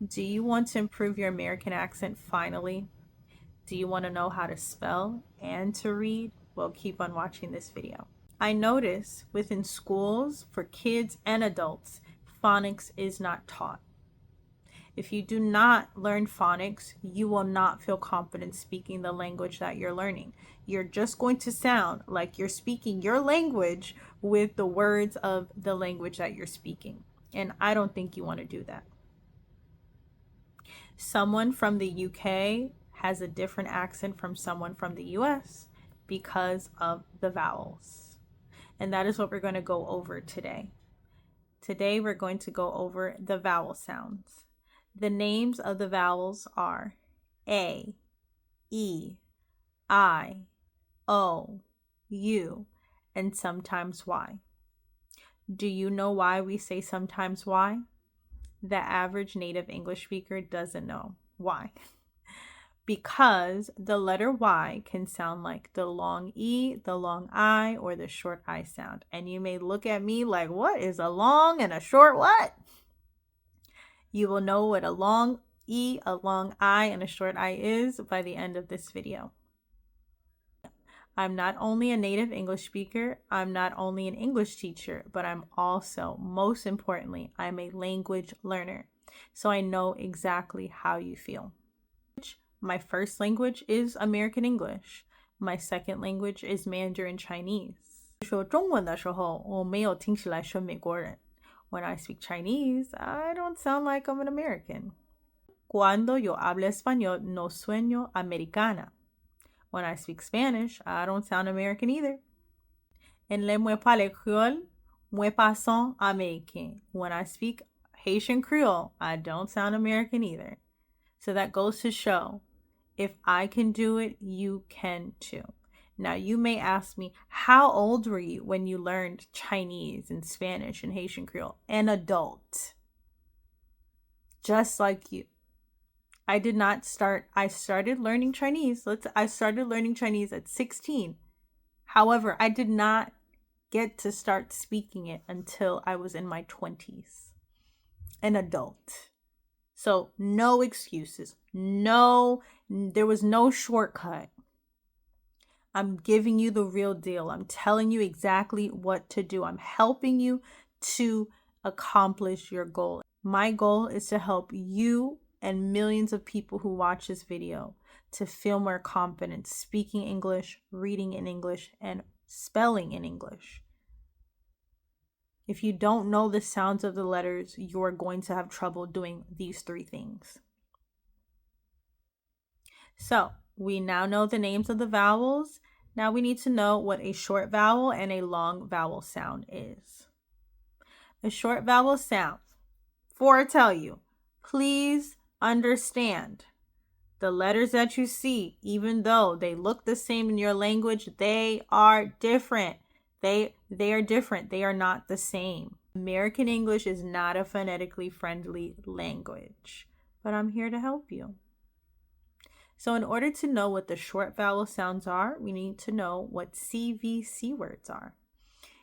Do you want to improve your American accent finally? Do you want to know how to spell and to read? Well, keep on watching this video. I notice within schools for kids and adults, phonics is not taught. If you do not learn phonics, you will not feel confident speaking the language that you're learning. You're just going to sound like you're speaking your language with the words of the language that you're speaking. And I don't think you want to do that. Someone from the UK has a different accent from someone from the US because of the vowels. And that is what we're going to go over today. Today we're going to go over the vowel sounds. The names of the vowels are A, E, I, O, U, and sometimes Y. Do you know why we say sometimes Y? The average native English speaker doesn't know why. Because the letter Y can sound like the long E, the long I, or the short I sound. And you may look at me like, what is a long and a short what? You will know what a long E, a long I, and a short I is by the end of this video. I'm not only a native English speaker, I'm not only an English teacher, but I'm also, most importantly, I'm a language learner. So I know exactly how you feel. My first language is American English. My second language is Mandarin Chinese. 说中文的时候，我没有听起来是美国人。When I speak Chinese, I don't sound like I'm an American. Cuando yo hablo español, no sueño americana. When I speak Spanish, I don't sound American either. En le moi parle créole, moi passant américain. When I speak Haitian Creole, I don't sound American either. So that goes to show, if I can do it, you can too. Now, you may ask me, how old were you when you learned Chinese and Spanish and Haitian Creole? An adult. Just like you. I started learning Chinese. I started learning Chinese at 16. However, I did not get to start speaking it until I was in my 20s. An adult. So no excuses. There was no shortcut. I'm giving you the real deal. I'm telling you exactly what to do. I'm helping you to accomplish your goal. My goal is to help you and millions of people who watch this video to feel more confident speaking English, reading in English, and spelling in English. If you don't know the sounds of the letters, you're going to have trouble doing these three things. So, we now know the names of the vowels. Now we need to know what a short vowel and a long vowel sound is. A short vowel sound, before I tell you, please understand the letters that you see, even though they look the same in your language, they are different. They are different. They are not the same. American English is not a phonetically friendly language, but I'm here to help you. So in order to know what the short vowel sounds are, we need to know what CVC words are.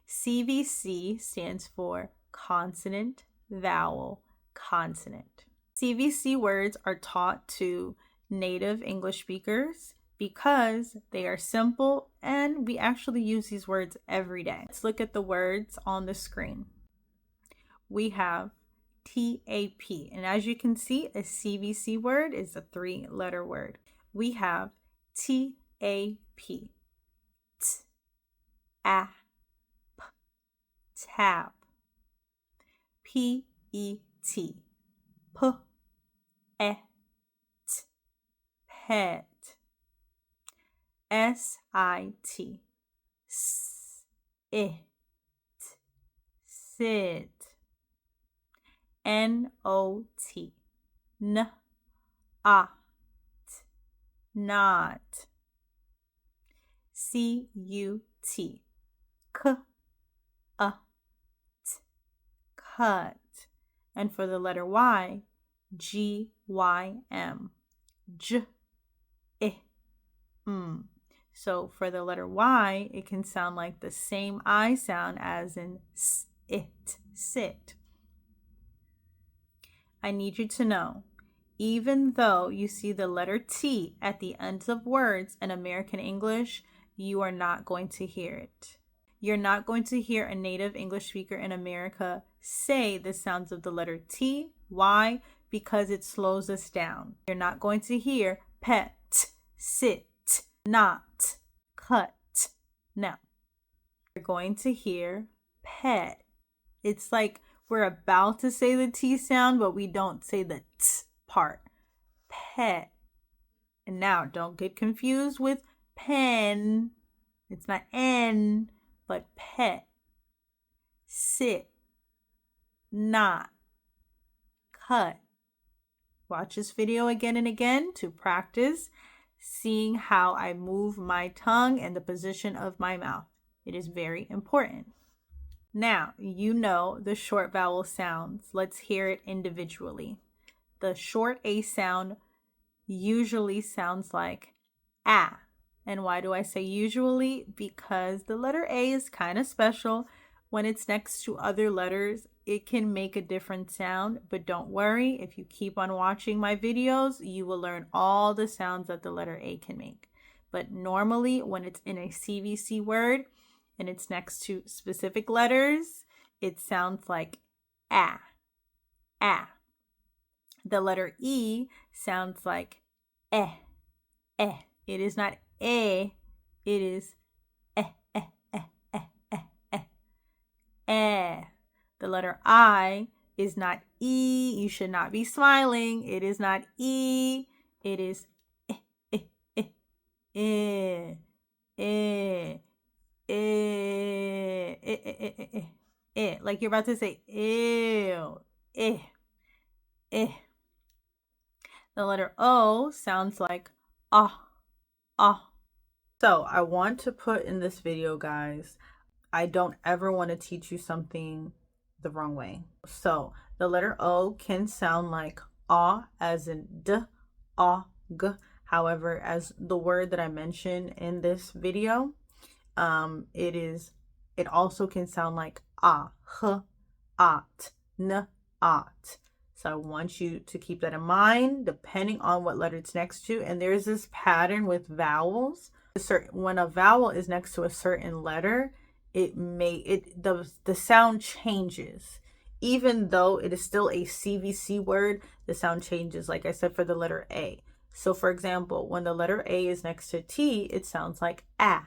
CVC stands for consonant, vowel, consonant. CVC words are taught to native English speakers because they are simple and we actually use these words every day. Let's look at the words on the screen. We have TAP, and as you can see, a CVC word is a 3-letter word. We have TAP, tap, tap, PET, pet, pet, SIT, sit, sit, NOT, not, not, CUT, cut, and for the letter Y, GYM, So for the letter Y, it can sound like the same I sound as in sit, sit. I need you to know, even though you see the letter T at the ends of words in American English, you are not going to hear it. You're not going to hear a native English speaker in America say the sounds of the letter T. Why? Because it slows us down. You're not going to hear pet, sit, not, cut. No. You're going to hear pet. It's like we're about to say the T sound, but we don't say the T part. Pet. And now don't get confused with pen. It's not N, but pet. Sit. Not. Cut. Watch this video again and again to practice seeing how I move my tongue and the position of my mouth. It is very important. Now, you know the short vowel sounds. Let's hear it individually. The short A sound usually sounds like ah. And why do I say usually? Because the letter A is kind of special. When it's next to other letters, it can make a different sound, but don't worry. If you keep on watching my videos, you will learn all the sounds that the letter A can make. But normally, when it's in a CVC word and it's next to specific letters, it sounds like ah, ah. The letter E sounds like eh, eh. It is not eh, it is eh, eh, eh, eh, eh, eh, eh. The letter I is not E. You should not be smiling. It is not E. It is eh, eh, eh, eh, eh, eh, eh, eh, eh, eh, eh. Like you're about to say ew, eh, eh. The letter O sounds like ah, ah. So I want to put in this video, guys, I don't ever want to teach you something the wrong way. So the letter O can sound like ah, as in d, ah, g. However, as the word that I mentioned in this video, it also can sound like ah, h, at, n, at. So I want you to keep that in mind, depending on what letter it's next to. And there's this pattern with vowels. When a vowel is next to a certain letter, the sound changes. Even though it is still a CVC word, the sound changes, like I said, for the letter A. So for example, when the letter A is next to T, it sounds like at,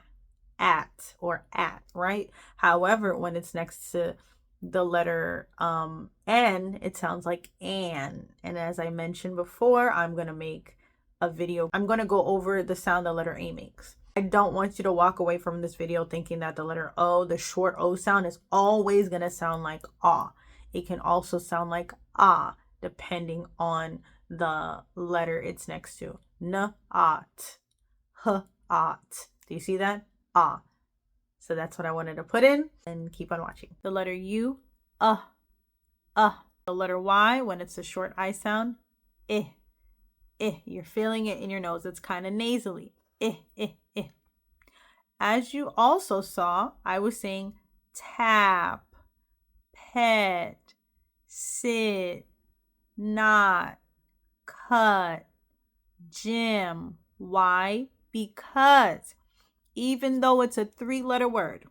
or at, right? However, when it's next to the letter N, it sounds like an. And as I mentioned before, I'm going to make a video. I'm going to go over the sound the letter A makes. I don't want you to walk away from this video thinking that the letter O, the short O sound, is always going to sound like ah. It can also sound like ah, depending on the letter it's next to. N, at, h, at. Do you see that? Ah. So that's what I wanted to put in, and keep on watching. The letter U, The letter Y, when it's a short I sound, eh. You're feeling it in your nose. It's kind of nasally. Eh. As you also saw, I was saying tap, pet, sit, not, cut, gym. Why? Because even though it's a 3-letter word,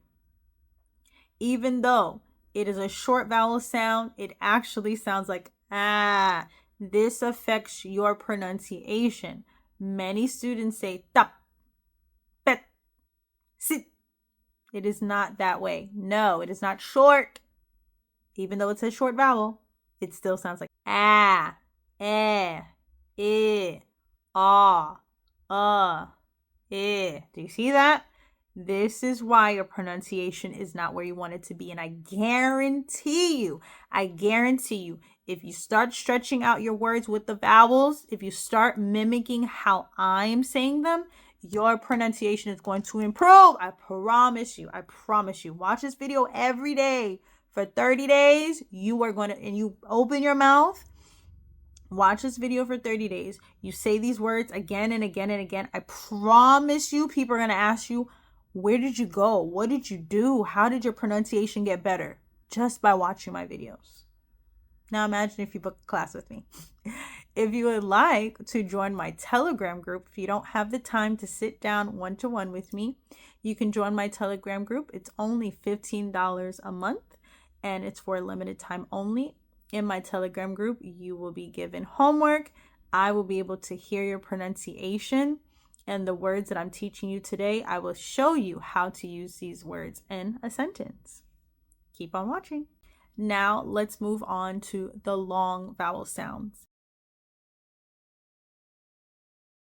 even though it is a short vowel sound, it actually sounds like ah. This affects your pronunciation. Many students say tap, pet, sit. It is not that way. No, it is not short. Even though it's a short vowel, it still sounds like ah, eh, ah, eh. Do you see that? This is why your pronunciation is not where you want it to be. And I guarantee you, if you start stretching out your words with the vowels, if you start mimicking how I'm saying them, your pronunciation is going to improve. I promise you. Watch this video every day for 30 days. You are going to, and you open your mouth. Watch this video for 30 days. You say these words again and again and again. I promise you, people are going to ask you, where did you go? What did you do? How did your pronunciation get better? Just by watching my videos. Now imagine if you book a class with me. If you would like to join my Telegram group, if you don't have the time to sit down one-to-one with me, you can join my Telegram group. It's only $15 a month and it's for a limited time only. In my Telegram group, you will be given homework. I will be able to hear your pronunciation and the words that I'm teaching you today. I will show you how to use these words in a sentence. Keep on watching. Now let's move on to the long vowel sounds.